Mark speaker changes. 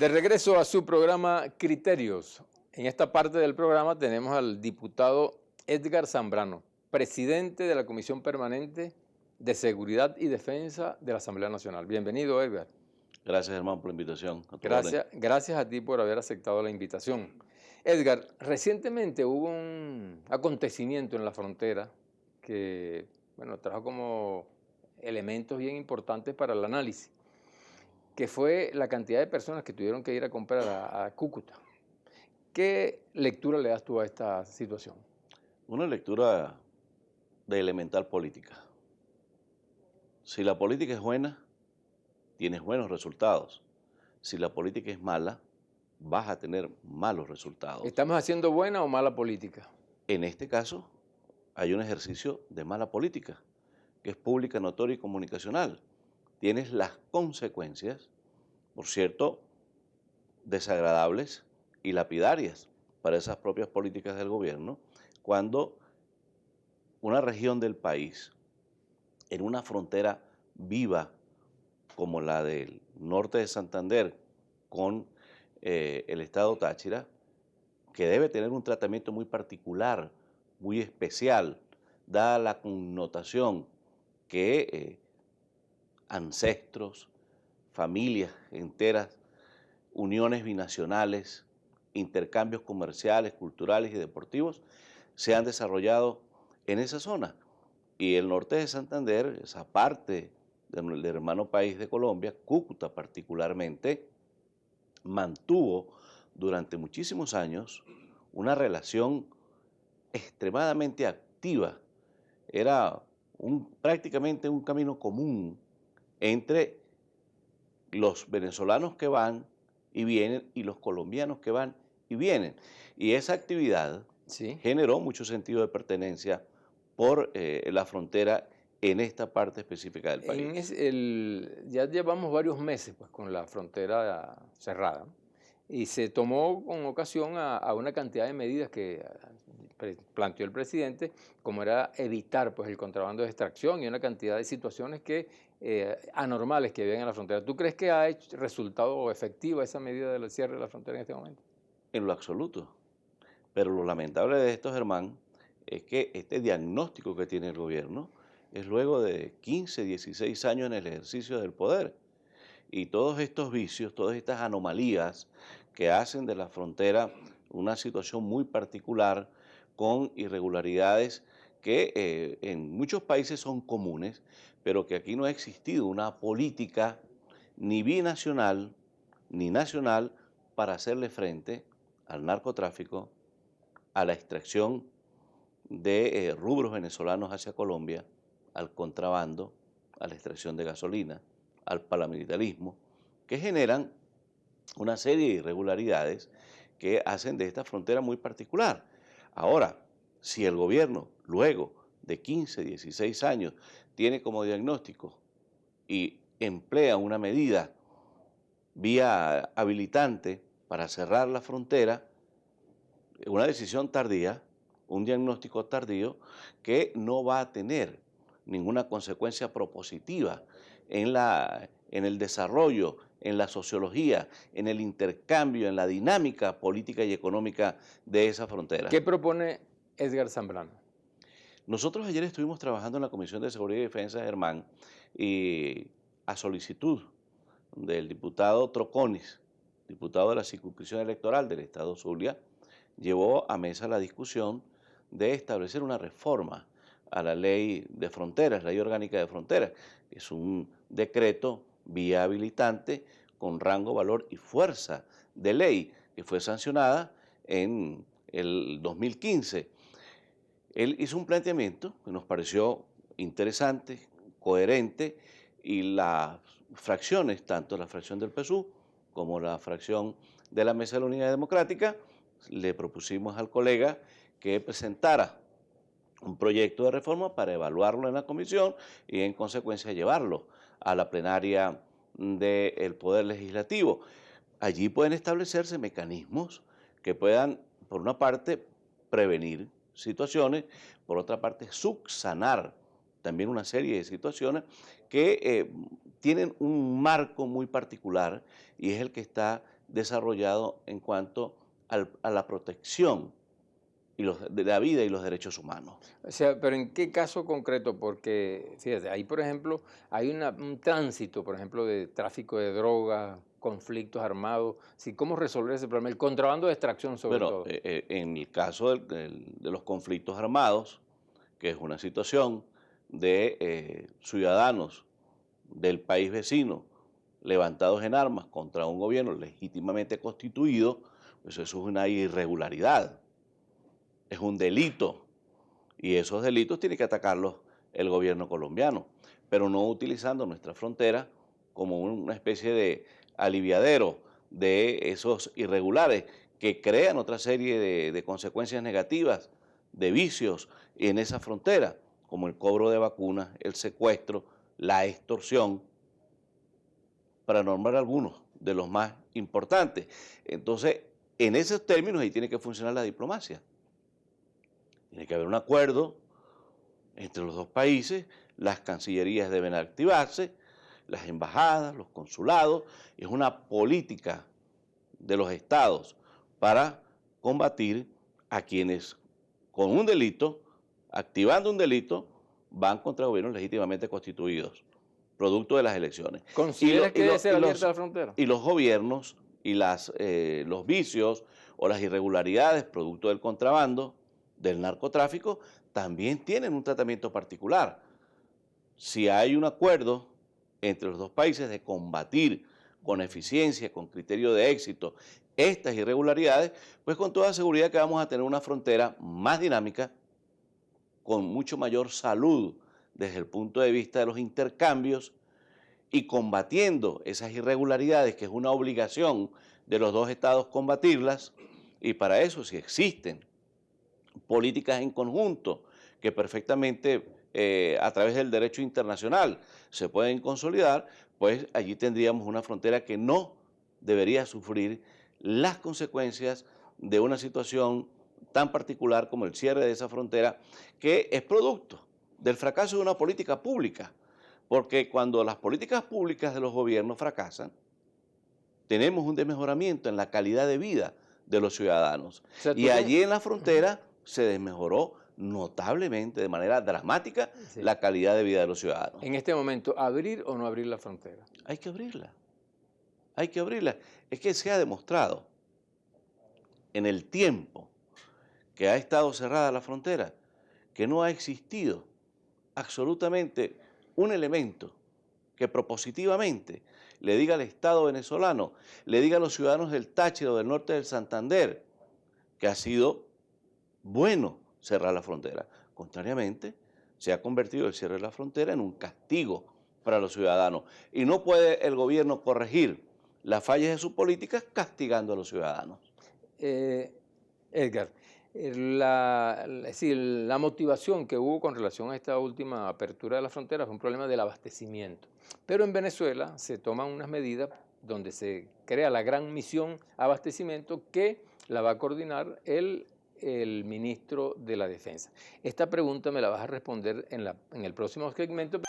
Speaker 1: De regreso a su programa Criterios. En esta parte del programa tenemos al diputado Edgar Zambrano, presidente de la Comisión Permanente de Seguridad y Defensa de la Asamblea Nacional. Bienvenido, Edgar.
Speaker 2: Gracias, hermano, por la invitación.
Speaker 1: Gracias a ti por haber aceptado la invitación. Edgar, recientemente hubo un acontecimiento en la frontera que, bueno, trajo como elementos bien importantes para el análisis, que fue la cantidad de personas que tuvieron que ir a comprar a Cúcuta. ¿Qué lectura le das tú a esta situación?
Speaker 2: Una lectura de elemental política. Si la política es buena, tienes buenos resultados. Si la política es mala, vas a tener malos resultados.
Speaker 1: ¿Estamos haciendo buena o mala política?
Speaker 2: En este caso, hay un ejercicio de mala política, que es pública, notoria y comunicacional. Tienes las consecuencias, por cierto, desagradables y lapidarias para esas propias políticas del gobierno, cuando una región del país, en una frontera viva como la del norte de Santander con el estado Táchira, que debe tener un tratamiento muy particular, muy especial, dada la connotación que ancestros, familias enteras, uniones binacionales, intercambios comerciales, culturales y deportivos se han desarrollado en esa zona. Y el norte de Santander, esa parte del hermano país de Colombia, Cúcuta particularmente, mantuvo durante muchísimos años una relación extremadamente activa. Era prácticamente un camino común entre los venezolanos que van y vienen y los colombianos que van y vienen. Y esa actividad generó mucho sentido de pertenencia por la frontera en esta parte específica del país.
Speaker 1: Ya llevamos varios meses pues, con la frontera cerrada y se tomó con ocasión a una cantidad de medidas que planteó el presidente, como era evitar pues, el contrabando de extracción y una cantidad de situaciones anormales que había en la frontera. ¿Tú crees que ha resultado efectiva esa medida del cierre de la frontera en este momento?
Speaker 2: En lo absoluto. Pero lo lamentable de esto, Germán, es que este diagnóstico que tiene el gobierno es luego de 15, 16 años en el ejercicio del poder. Y todos estos vicios, todas estas anomalías que hacen de la frontera una situación muy particular, con irregularidades que en muchos países son comunes, pero que aquí no ha existido una política ni binacional ni nacional para hacerle frente al narcotráfico, a la extracción de rubros venezolanos hacia Colombia, al contrabando, a la extracción de gasolina, al paramilitarismo, que generan una serie de irregularidades que hacen de esta frontera muy particular. Ahora, si el gobierno, luego de 15, 16 años, tiene como diagnóstico y emplea una medida vía habilitante para cerrar la frontera, una decisión tardía, un diagnóstico tardío que no va a tener ninguna consecuencia propositiva en el desarrollo, en la sociología, en el intercambio, en la dinámica política y económica de esa frontera.
Speaker 1: ¿Qué propone Edgar Zambrano?
Speaker 2: Nosotros ayer estuvimos trabajando en la Comisión de Seguridad y Defensa, Germán, y a solicitud del diputado Troconis, diputado de la circunscripción electoral del estado Zulia, llevó a mesa la discusión de establecer una reforma a la ley de fronteras, ley orgánica de fronteras. Es un decreto vía habilitante con rango, valor y fuerza de ley que fue sancionada en el 2015. Él hizo un planteamiento que nos pareció interesante, coherente, y las fracciones, tanto la fracción del PSUV como la fracción de la Mesa de la Unidad Democrática, le propusimos al colega que presentara un proyecto de reforma para evaluarlo en la comisión y en consecuencia llevarlo a la plenaria del Poder Legislativo. Allí pueden establecerse mecanismos que puedan, por una parte, prevenir situaciones, por otra parte, subsanar también una serie de situaciones que tienen un marco muy particular y es el que está desarrollado en cuanto a la protección de la vida y los derechos humanos.
Speaker 1: O sea, pero ¿en qué caso concreto? Porque, fíjate, ahí, por ejemplo, hay un tránsito, por ejemplo, de tráfico de drogas, conflictos armados. Sí, ¿cómo resolver ese problema? El contrabando de extracción, sobre
Speaker 2: Bueno,
Speaker 1: todo.
Speaker 2: en el caso de los conflictos armados, que es una situación de ciudadanos del país vecino levantados en armas contra un gobierno legítimamente constituido, pues eso es una irregularidad, es un delito, y esos delitos tiene que atacarlos el gobierno colombiano, pero no utilizando nuestra frontera como una especie de aliviadero de esos irregulares que crean otra serie de consecuencias negativas, de vicios en esa frontera, como el cobro de vacunas, el secuestro, la extorsión, para nombrar algunos de los más importantes. Entonces, en esos términos ahí tiene que funcionar la diplomacia. Tiene que haber un acuerdo entre los dos países, las cancillerías deben activarse, las embajadas, los consulados, es una política de los estados para combatir a quienes con un delito, activando un delito, van contra gobiernos legítimamente constituidos, producto de las elecciones.
Speaker 1: ¿Consideras que debe ser abierta la frontera?
Speaker 2: Y los gobiernos y los vicios o las irregularidades producto del contrabando, del narcotráfico, también tienen un tratamiento particular. Si hay un acuerdo entre los dos países de combatir con eficiencia, con criterio de éxito, estas irregularidades, pues con toda seguridad que vamos a tener una frontera más dinámica, con mucho mayor salud desde el punto de vista de los intercambios y combatiendo esas irregularidades, que es una obligación de los dos estados combatirlas, y para eso si existen políticas en conjunto que perfectamente a través del derecho internacional se pueden consolidar, pues allí tendríamos una frontera que no debería sufrir las consecuencias de una situación tan particular como el cierre de esa frontera, que es producto del fracaso de una política pública, porque cuando las políticas públicas de los gobiernos fracasan, tenemos un desmejoramiento en la calidad de vida de los ciudadanos. O sea, y allí en la frontera se desmejoró notablemente, de manera dramática, la calidad de vida de los ciudadanos.
Speaker 1: En este momento, ¿abrir o no abrir la frontera?
Speaker 2: Hay que abrirla, hay que abrirla. Es que se ha demostrado en el tiempo que ha estado cerrada la frontera, que no ha existido absolutamente un elemento que propositivamente le diga al Estado venezolano, le diga a los ciudadanos del Táchira o del norte del Santander, que ha sido bueno cerrar la frontera. Contrariamente, se ha convertido el cierre de la frontera en un castigo para los ciudadanos. Y no puede el gobierno corregir las fallas de sus políticas castigando a los ciudadanos.
Speaker 1: Edgar, es decir, la motivación que hubo con relación a esta última apertura de la frontera fue un problema del abastecimiento. Pero en Venezuela se toman unas medidas donde se crea la gran misión abastecimiento que la va a coordinar el ministro de la Defensa. Esta pregunta me la vas a responder en el próximo segmento.